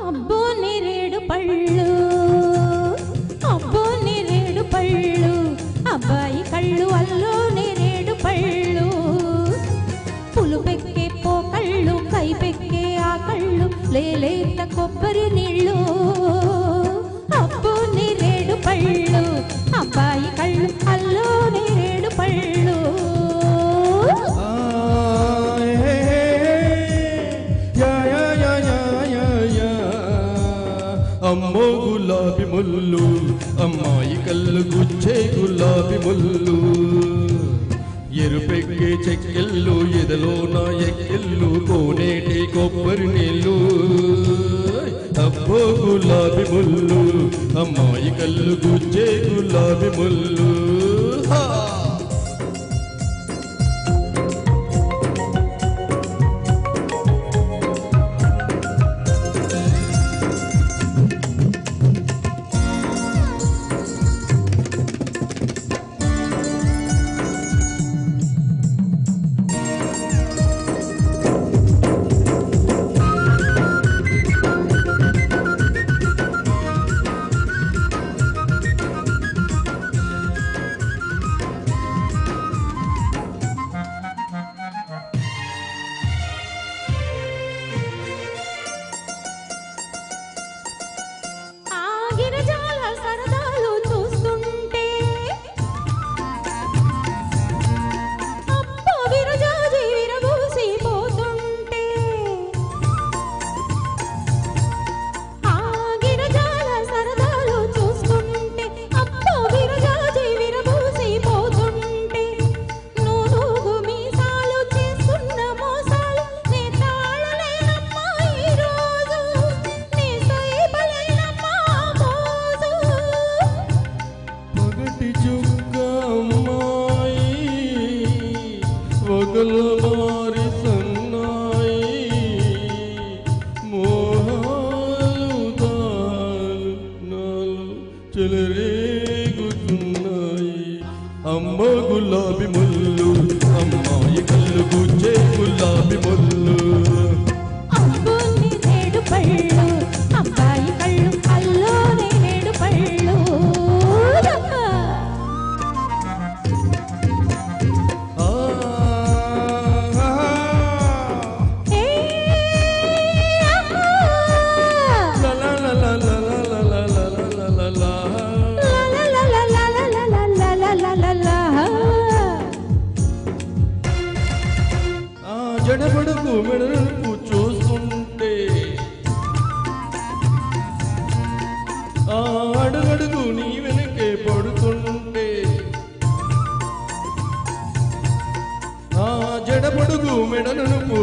అబ్బో నేరేడు పళ్ళు, అబ్బో నేరేడు పళ్ళు, అబ్బాయి కళ్ళు అల్లో నేరేడు పళ్ళు, పులుపెక్కే పోకళ్ళు కైపెక్కే ఆ కళ్ళు లేలేత కొబ్బరి నీళ్ళు. అబ్బో నేరేడు పళ్ళు, అబ్బాయి కళ్ళు అల్లో నేరేడు పళ్ళు. అమ్మో గులాబీ ముల్లు, అమ్మాయి కళ్ళు గుచ్చే గులాబీ ముల్లు, ఎరుపెక్కే చెక్కెళ్ళు ఎదలోన ఎక్కెళ్ళు కోనేటి కొబ్బరి నీళ్ళు. అబ్బో గులాబీ ముల్లు, అమ్మాయి కళ్ళు గుచ్చే గులాబీ ముల్లు. సరదాలు చూస్తుంటే అబ్బ విరజాజి విరబూసిపోతుంటే, ఆ గిరజాల సరదాలు చూస్తుంటే అబ్బ విరజాజి విరబూసిపోతుంటే, నూనూగు మీసాలు చేస్తున్న మోసాలు నే తాళలేనమ్మా ఈరోజు, నే సైబలేనమ్మా మోజు. పగటి చుక్క అమ్మాయి వగల మారి సన్నాయి, మోహాలు దానాలు చెలరేగుతున్నాయి. అమ్మ గులాబీ ముల్లు, అమ్మాయి కళ్ళు గుచ్చే గులాబీ ముల్లు. అబ్బో నేరేడు పళ్ళు, అబ్బాయి కళ్ళు అల్లో నేరేడు పళ్ళు. జడబడుకు మెడలకు చూస్తుంటే, ఆ అడుగడుగు నీ వెనకే పడుతుంటే, ఆ జడబడుగు మెడలను